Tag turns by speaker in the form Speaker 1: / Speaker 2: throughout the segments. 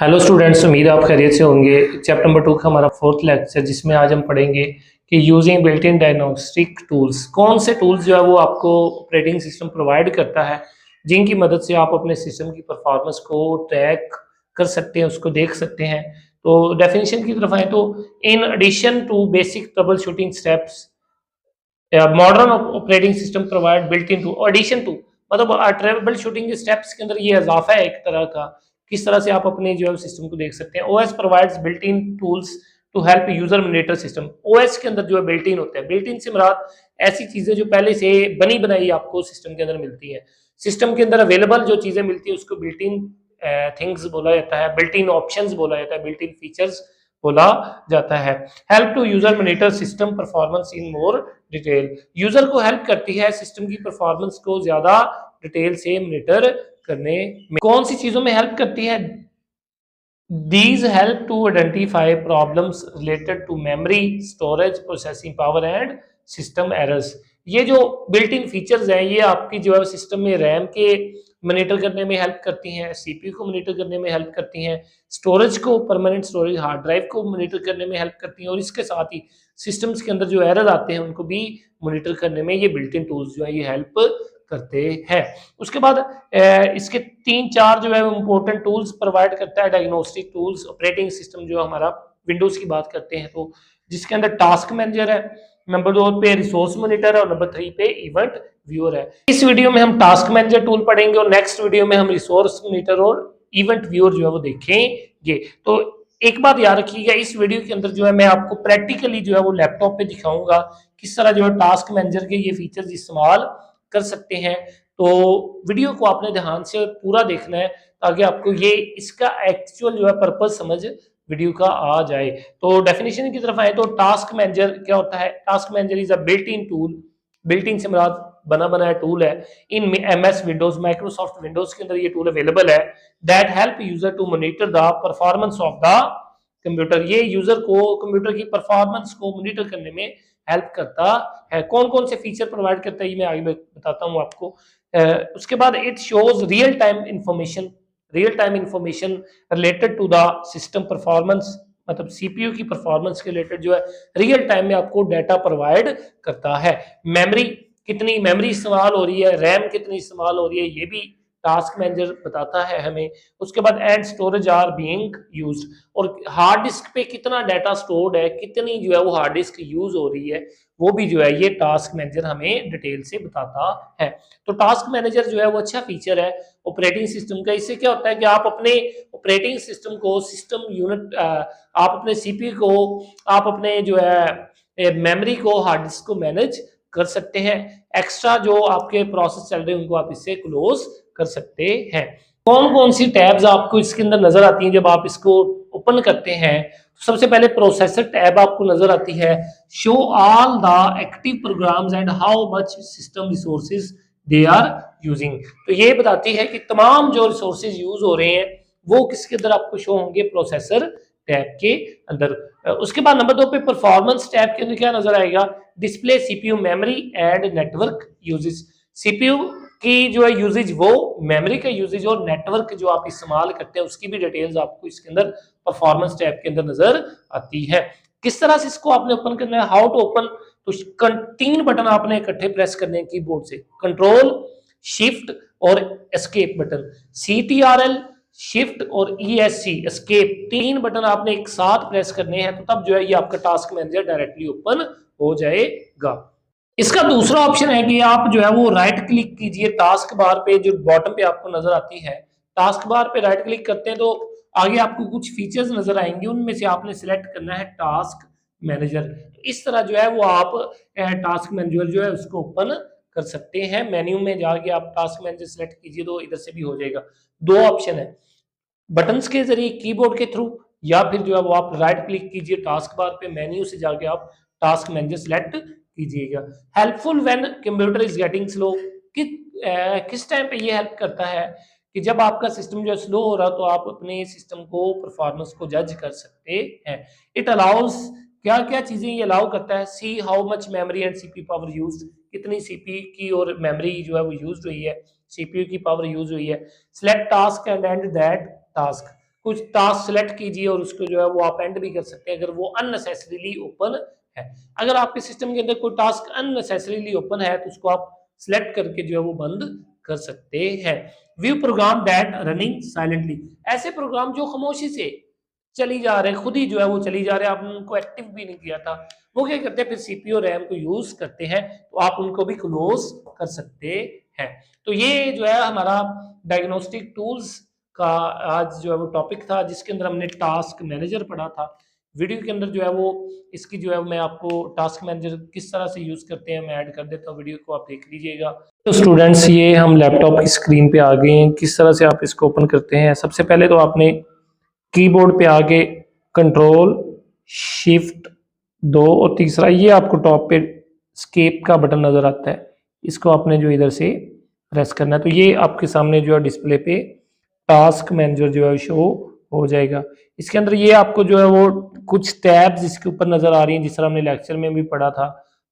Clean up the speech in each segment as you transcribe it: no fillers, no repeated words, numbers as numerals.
Speaker 1: Hello students, उम्मीद है आप खैरियत से होंगे। चैप्टर नंबर 2 का हमारा फोर्थ लेक्चर, जिसमें आज हम पढ़ेंगे कि using built in diagnostic tools, कौन से टूल्स जो है वो आपको ऑपरेटिंग सिस्टम प्रोवाइड करता है, जिनकी मदद से आप अपने सिस्टम की परफॉर्मेंस को ट्रैक कर सकते हैं, उसको देख सकते हैं। तो डेफिनेशन की तरफ आए तो in addition to basic troubleshooting steps modern operating system provide built in to addition to, मतलब ट्रबल शूटिंग के स्टेप्स के अंदर ये इजाफा है एक तरह का, किस तरह से आप अपने जो है सिस्टम को देख सकते हैं। OS provides built in tools to help user monitor system. OS के अंदर जो है बिल्ट इन होते हैं, बिल्ट इन से मुराद ऐसी चीजें जो पहले से बनी बनाई आपको सिस्टम के अंदर मिलती है, सिस्टम के अंदर अवेलेबल जो चीजें मिलती है उसको बिल्ट इन थिंग्स बोला जाता है, बिल्ट इन ऑप्शंस बोला जाता है, बिल्ट इन फीचर्स बोला जाता है। Help to user monitor system performance in more detail, user को हेल्प करती है सिस्टम की परफॉर्मेंस को ज्यादा डिटेल से मॉनिटर करने में। कौन सी चीजों में हेल्प करती है? These help to identify problems related to memory, storage, processing power and system errors। ये जो बिल्ट इन फीचर्स हैं ये आपकी जो है सिस्टम में रैम के मॉनिटर करने में हेल्प करती हैं, सीपीयू को मॉनिटर करने में हेल्प करती हैं, स्टोरेज को, परमानेंट स्टोरेज हार्ड ड्राइव को मॉनिटर करने में हेल्प करती हैं, और इसके साथ ही सिस्टम्स के अंदर जो एरर आते हैं उनको भी मॉनिटर करने में ये बिल्ट इन टूल्स जो है ये हेल्प करते हैं। उसके बाद इसके 3-4 जो है इंपॉर्टेंट टूल्स प्रोवाइड करता है डायग्नोस्टिक टूल्स ऑपरेटिंग सिस्टम। जो हमारा विंडोज की बात करते हैं तो जिसके अंदर टास्क मैनेजर है, नंबर 2 पे रिसोर्स मॉनिटर है, और नंबर 3 पे इवेंट व्यूअर है। इस वीडियो में हम टास्क मैनेजर टूल पढ़ेंगे और नेक्स्ट वीडियो में हम रिसोर्स मॉनिटर और इवेंट व्यूअर जो है वो देखेंगे। तो एक बात याद रखिएगा, इस वीडियो के अंदर जो है मैं आपको प्रैक्टिकली जो है वो लैपटॉप पे दिखाऊंगा किस तरह जो है टास्क मैनेजर के ये फीचर्स इस्तेमाल कर सकते हैं। तो वीडियो को आपने ध्यान से पूरा देखना है ताकि आपको ये इसका एक्चुअल जो है पर्पस समझ वीडियो का आ जाए। तो डेफिनेशन की तरफ आए तो टास्क मैनेजर क्या होता है? Task manager is a built in tool, built in से मुराद बना बनाया टूल है in MS Windows, Microsoft Windows के अंदर ये टूल अवेलेबल है, that help user to monitor the performance of the computer. ये यूजर को कंप्यूटर की परफॉर्मेंस को मॉनिटर करने में हेल्प करता है। कौन कौन से फीचर प्रोवाइड करता है ये मैं आगे बताता हूँ आपको। उसके बाद it shows real time information related to the system performance, मतलब सीपीयू की परफॉर्मेंस के रिलेटेड जो है रियल टाइम में आपको डाटा प्रोवाइड करता है। मेमोरी, कितनी मेमोरी इस्तेमाल हो रही है, रैम कितनी इस्तेमाल हो रही है, ये भी टास्क मैनेजर बताता है हमें। उसके बाद and storage are being used, और हार्ड डिस्क पे कितना डाटा स्टोर्ड है, कितनी जो है वो हार्ड डिस्क यूज हो रही है, वो भी जो है ये टास्क मैनेजर हमें डिटेल से बताता है। तो टास्क मैनेजर जो है वो अच्छा फीचर है ऑपरेटिंग सिस्टम का। इससे क्या होता है कि आप अपने ऑपरेटिंग सिस्टम को, सिस्टम यूनिट, आप अपने सीपीयू को, आप अपने जो है मेमोरी को, हार्ड डिस्क को मैनेज कर सकते हैं। एक्स्ट्रा जो आपके प्रोसेस चल रहे हैं उनको आप इससे क्लोज कर सकते हैं। कौन कौन सी टैब्स आपको इसके अंदर नजर आती हैं जब आप इसको ओपन करते हैं? सबसे पहले प्रोसेसर टैब आपको नजर आती है। Show all the active programs and how much system resources they are using. तो ये बताती है कि तमाम जो रिसोर्सेज यूज हो रहे हैं वो किसके अंदर आपको शो होंगे? प्रोसेसर टैब के अंदर। उसके बाद नंबर 2 पे परफॉर्मेंस टैब के अंदर क्या नजर आएगा? Display CPU memory and network uses. CPU की जो है यूजेज, वो मेमोरी का यूजेज और नेटवर्क जो आप इस्तेमाल करते हैं उसकी भी डिटेल्स आपको इसके अंदर परफॉर्मेंस टैब के अंदर नजर आती है। किस तरह से इसको आपने ओपन करना है, हाउ टू ओपन? तो 3 बटन आपने इकट्ठे प्रेस करने हैं कीबोर्ड से, कंट्रोल, शिफ्ट और एस्केप बटन। CTRL, शिफ्ट और ESC एस्केप, 3 बटन आपने एक साथ प्रेस करने हैं, तो तब जो है ये आपका टास्क मैनेजर डायरेक्टली ओपन हो जाएगा। इसका दूसरा ऑप्शन है कि आप जो है वो राइट क्लिक कीजिए टास्क बार पे, जो बॉटम पे आपको नजर आती है। टास्क बार पे राइट क्लिक करते हैं तो आगे आपको कुछ फीचर्स नजर आएंगे, उनमें से आपने सिलेक्ट करना है टास्क मैनेजर। इस तरह जो है वो आप टास्क मैनेजर जो है उसको ओपन कर सकते हैं। मेन्यू में जाके आप टास्क मैनेजर सिलेक्ट कीजिए तो इधर से भी हो जाएगा। 2 ऑप्शन है, बटन्स के जरिए, कीबोर्ड के थ्रू, या फिर जो है वो आप राइट क्लिक कीजिए टास्क बार पे, मेन्यू से जाके आप टास्क मैनेजर सिलेक्ट कीजिएगा। Helpful when computer is getting slow, किस टाइम पे ये हेल्प करता है कि जब आपका सिस्टम जो स्लो हो रहा तो आप अपने सिस्टम को, परफॉर्मेंस को जज कर सकते हैं। इट अलाउज, क्या क्या चीजें ये अलाउ करता है? See how much memory and CPU power used, कितनी सीपीयू की और मेमोरी जो है वो यूज हुई है, सीपीयू की पावर यूज हुई है। Select task and and that task, कुछ टास्क सेलेक्ट कीजिए और उसको जो है वो आप एंड भी कर सकते हैं अगर वो अननेसेसरीली ओपन है। अगर आपके सिस्टम के अंदर कोई टास्क अननेसेसरीली ओपन है तो उसको आप सिलेक्ट करके जो है वो बंद कर सकते हैं। View program that running silently, ऐसे प्रोग्राम जो खामोशी से चली जा रहे हैं, खुद ही जो है वो चली जा रहे हैं, आपने उनको एक्टिव भी नहीं किया था, वो क्या करते हैं फिर सीपीयू रैम को यूज करते हैं, तो आप उनको भी क्लोज कर सकते हैं। तो ये जो है हमारा डायग्नोस्टिक टूल्स का आज जो है वो टॉपिक था, जिसके अंदर हमने टास्क मैनेजर पढ़ा था। वीडियो के अंदर जो है वो इसकी जो है मैं आपको टास्क मैनेजर किस तरह से यूज करते हैं मैं ऐड कर देता हूँ, वीडियो को आप देख लीजिएगा। तो स्टूडेंट्स ये हम लैपटॉप की स्क्रीन पे आ गए हैं, किस तरह से आप इसको ओपन करते हैं। सबसे पहले तो आपने कीबोर्ड पे आके कंट्रोल शिफ्ट 2 और तीसरा ये आपको टॉप पे स्केप का बटन नजर आता है, इसको आपने जो इधर से प्रेस करना है, तो ये आपके सामने जो है डिस्प्ले पे टास्क मैनेजर जो है शो हो जाएगा। इसके अंदर ये आपको जो है वो कुछ टैब्स इसके ऊपर नजर आ रही हैं, जिस तरह हमने लेक्चर में भी पढ़ा था।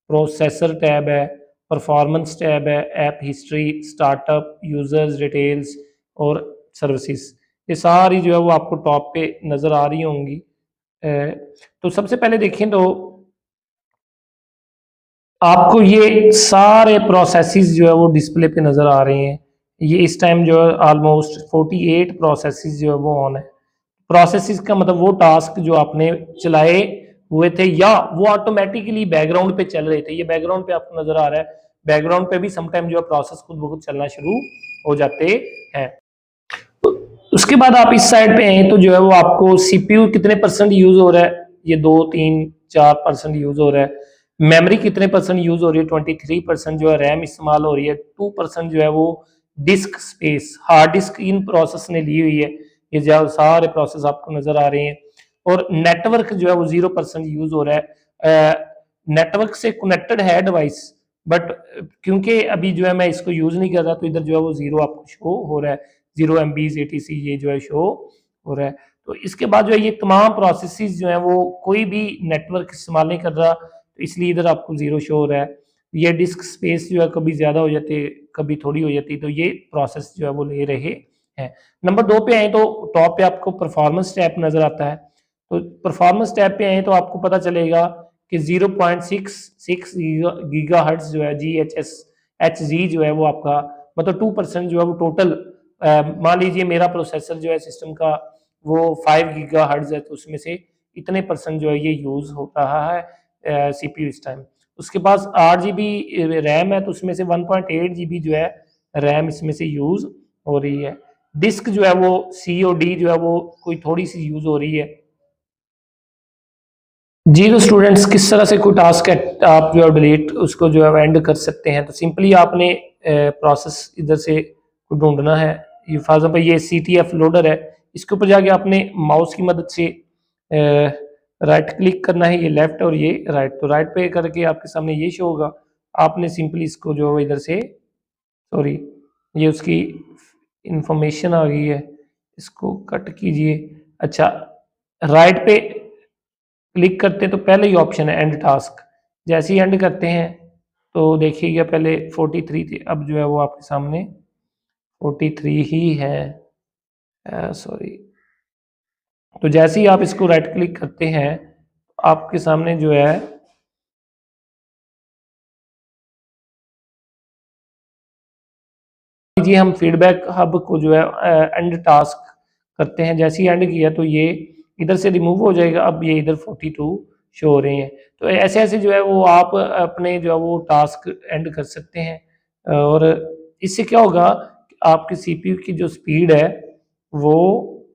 Speaker 1: प्रोसेसर टैब है, परफॉर्मेंस टैब है, app history, startup, users details और सर्विसेज, ये सारी जो है वो आपको टॉप पे नजर आ रही होंगी। तो सबसे पहले देखें तो आपको ये सारे प्रोसेसेस जो है वो डिस्प्ले पे नजर आ रहे हैं। ये इस टाइम जो है ऑलमोस्ट 48 प्रोसेसेस जो है वो ऑन है। प्रोसेसेस का मतलब वो टास्क जो आपने चलाए हुए थे या वो ऑटोमेटिकली बैकग्राउंड पे चल रहे थे, ये बैकग्राउंड पे आपको नजर आ रहा है। बैकग्राउंड पे भी समटाइम जो है प्रोसेस खुद ब खुद चलना शुरू हो जाते हैं। उसके बाद आप इस साइड पे हैं तो जो है वो आपको सीपीयू कितने परसेंट यूज हो रहा है, ये 2 3 4% यूज हो रहा है। मेमोरी कितने परसेंट यूज हो रही है, 23% जो है रैम इस्तेमाल हो रही है, 2% जो है वो disc space hard disk in process ने ली हुई है। ये जो सारे प्रोसेस आपको नजर आ रहे हैं। और नेटवर्क जो है वो 0% यूज हो रहा है। नेटवर्क से कनेक्टेड है डिवाइस, बट क्योंकि अभी जो है मैं इसको यूज नहीं कर रहा तो इधर जो है वो 0 आपको शो हो रहा है, 0 MB ATC ये जो है शो हो रहा है। तो इसके बाद जो है ये तमाम प्रोसेसेस जो है वो कोई भी नेटवर्क इस्तेमाल नहीं कर रहा, तो इसलिए इधर आपको 0 शो हो रहा है। ये डिस्क स्पेस जो है कभी ज्यादा हो जाती है कभी थोड़ी हो जाती है, तो ये प्रोसेस जो है वो ले रहे हैं। नंबर 2 पे आए तो टॉप पे आपको परफॉर्मेंस टैब नजर आता है। तो परफॉर्मेंस टैब पे आए तो आपको पता चलेगा कि 0.66 गीगा हर्ट्ज जो है GHz जो है वो आपका मतलब 2% जो है वो टोटल। मान लीजिए मेरा प्रोसेसर जो है सिस्टम का वो 5 गीगा हर्ट्ज है, तो उसमें से इतने परसेंट जो है ये यूज हो रहा है सीपीयू इस टाइम। उसके पास 8 GB रैम है, तो उसमें से 1.8 GB जो है रैम इसमें से यूज हो रही है। डिस्क जो है वो COD जो है वो कोई थोड़ी सी यूज हो रही है। जी तो स्टूडेंट्स किस तरह से कोई टास्क है आप जो है डिलीट उसको जो है एंड कर सकते हैं, तो सिंपली आपने प्रोसेस इधर से ढूंढना है। ये फॉर एग्जाम्पल ये CTF लोडर है, इसके ऊपर जाके आपने माउस की मदद से राइट क्लिक करना है, ये लेफ्ट और ये राइट, तो राइट पे करके आपके सामने ये शो होगा। आपने सिंपली इसको जो इधर से सॉरी ये उसकी इंफॉर्मेशन आ गई है, इसको कट कीजिए। अच्छा, राइट पे क्लिक करते हैं तो पहले ही ऑप्शन है एंड टास्क, जैसे ही एंड करते हैं तो देखिएगा पहले 43 थे, अब जो है वो आपके सामने 43 ही है। सॉरी, तो जैसे ही आप इसको राइट क्लिक करते हैं आपके सामने जो है जी हम फीडबैक हब को जो है एंड टास्क करते हैं। जैसे ही एंड किया तो ये इधर से रिमूव हो जाएगा, अब ये इधर 42 शो हो रहे हैं। तो ऐसे ऐसे जो है वो आप अपने जो है वो टास्क एंड कर सकते हैं। और इससे क्या होगा, आपकी सीपीयू की जो स्पीड है वो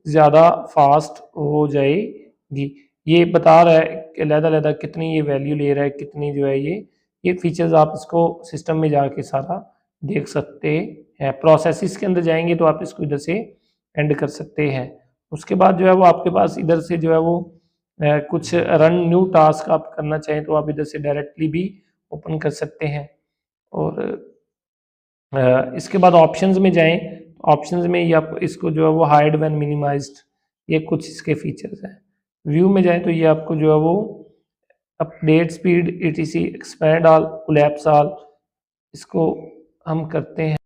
Speaker 1: ज़्यादा फास्ट हो जाएगी। ये बता रहा है कि अलग-अलग कितनी ये वैल्यू ले रहा है, कितनी जो है ये फीचर्स आप इसको सिस्टम में जाके सारा देख सकते हैं। प्रोसेसेस के अंदर जाएंगे तो आप इसको इधर से एंड कर सकते हैं। उसके बाद जो है वो आपके पास इधर से जो है वो कुछ रन न्यू टास्क आप करना चाहें तो आप इधर से डायरेक्टली भी ओपन कर सकते हैं। और इसके बाद ऑप्शंस में जाएं, ऑप्शंस में ये आप इसको जो है वो हाइड व्हेन मिनिमाइज्ड, ये कुछ इसके फीचर्स हैं। व्यू में जाएं तो ये आपको जो है वो update speed ETC expand all collapse all, इसको हम करते हैं।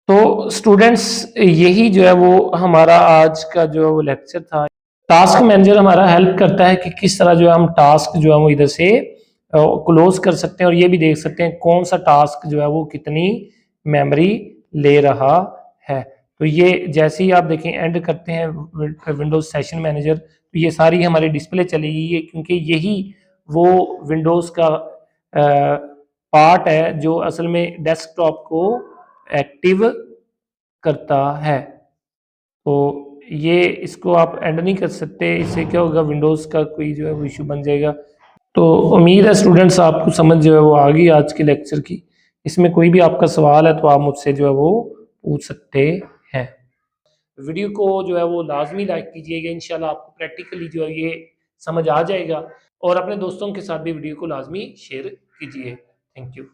Speaker 1: तो स्टूडेंट्स यही जो है वो हमारा आज का जो है वो लेक्चर था। टास्क मैनेजर हमारा हेल्प करता है कि किस तरह जो है हम टास्क जो है वो इधर से क्लोज कर सकते हैं और ये भी देख सकते हैं कौन सा टास्क जो है वो कितनी मेमोरी ले रहा है। तो ये जैसे ही आप देखें एंड करते हैं विंडोज सेशन मैनेजर, तो ये सारी हमारी डिस्प्ले चलेगी, ये क्योंकि यही वो विंडोज का पार्ट है जो असल में डेस्कटॉप को एक्टिव करता है। तो ये इसको आप एंड नहीं कर सकते, इससे क्या होगा विंडोज़ का कोई जो है वो इशू बन जाएगा। तो उम्मीद है स्टूडेंट्स आपको समझ जो है वो आ गई आज के लेक्चर की। इसमें कोई भी आपका सवाल है तो आप मुझसे जो है वो पूछ सकते हैं। वीडियो को जो है वो लाजमी लाइक कीजिएगा, इंशाल्लाह आपको प्रैक्टिकली जो है ये समझ आ जाएगा और अपने दोस्तों के साथ भी वीडियो को लाजमी शेयर कीजिए। Thank you.